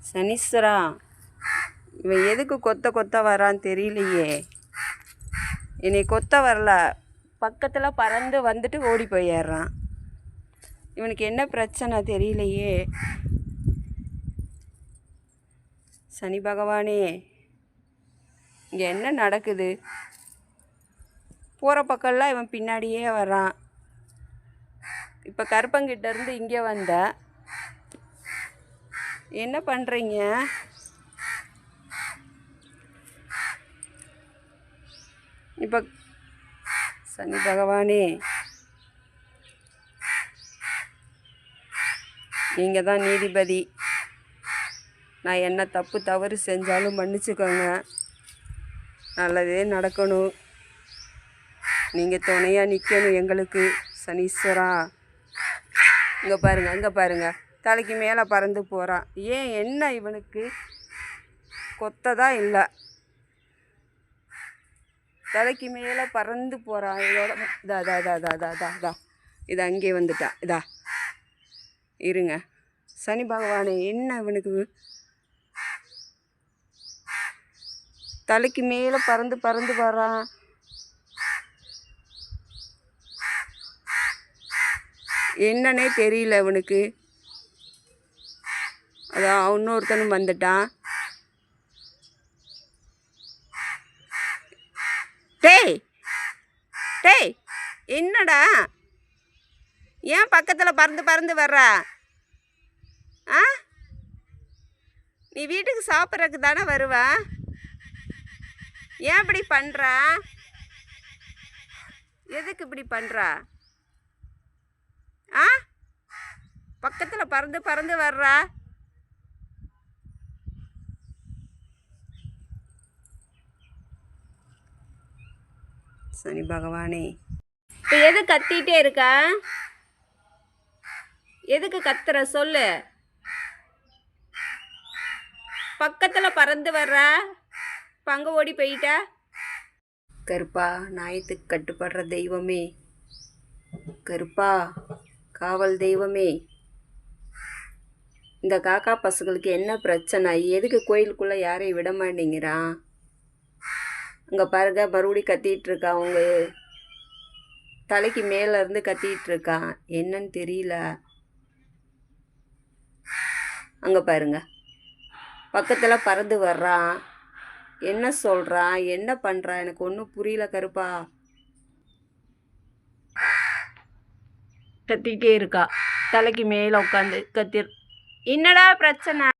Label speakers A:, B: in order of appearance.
A: சனீஸ்வரா, இவன் எதுக்கு கொத்த கொத்த வரான்னு தெரியலையே. என்னை கொத்த வரல, பக்கத்தில் பறந்து வந்துட்டு ஓடி போயிடுறான். இவனுக்கு என்ன பிரச்சனை தெரியலையே. சனி பகவானே, இங்கே என்ன நடக்குது? போகிற பக்கம்லாம் இவன் பின்னாடியே வரான். இப்போ கருப்பங்கிட்டேருந்து இங்கே வந்த என்ன பண்ணுறீங்க? இப்போ சனி பகவானே, நீங்கள் தான் நீதிபதி. நான் என்ன தப்பு தவறு செஞ்சாலும் மன்னிச்சுக்கோங்க. நல்லதே நடக்கணும். நீங்கள் துணையாக நிற்கணும் எங்களுக்கு. சனீஸ்வரா, இங்கே பாருங்கள், இங்கே பாருங்கள், தலைக்கு மேலே பறந்து போகிறான். ஏன், என்ன இவனுக்கு கொத்ததான் இல்லை, தலைக்கு மேலே பறந்து போகிறான். இதோட இதா இது அங்கே வந்துட்டா. இதா இருங்க. சனி பகவானே, என்ன இவனுக்கு தலைக்கு மேலே பறந்து பறந்து வரான். என்னன்னே தெரியல இவனுக்கு. அதான் இன்னொருத்தனும் வந்துட்டான். டேய் டேய், என்னடா, ஏன் பக்கத்தில் பறந்து பறந்து வர்ற? ஆ, நீ வீட்டுக்கு சாப்பிட்றதுக்கு தானே வருவ? ஏன் இப்படி பண்ணுற? எதுக்கு இப்படி பண்ணுற? ஆ, பக்கத்தில் பறந்து பறந்து வர்ற. சனி பகவானே, இப்போ எது கத்திட்டே இருக்க? எதுக்கு கத்துற சொல்லு. பக்கத்தில் பறந்து வர்ற, பங்க ஓடி போயிட்ட. கருப்பா, நாயத்துக்கு கட்டுப்படுற தெய்வமே, கருப்பா காவல் தெய்வமே, இந்த காக்கா பசங்களுக்கு என்ன பிரச்சனை? எதுக்கு கோயிலுக்குள்ளே யாரையும் விட மாட்டேங்கிறான்? அங்கே பாருங்க, மறுபடியும் கத்திட்டு இருக்கான். அவங்க தலைக்கு மேலேருந்து கத்திட்டு இருக்கான். என்னன்னு தெரியல. அங்கே பாருங்க, பக்கத்தில் பறந்து வர்றான். என்ன சொல்கிறான், என்ன பண்ணுறான், எனக்கு ஒன்றும் புரியல. கருப்பா கத்திக்கிட்டே இருக்கா, தலைக்கு மேலே உட்காந்து கத்தி. என்னடா பிரச்சனை?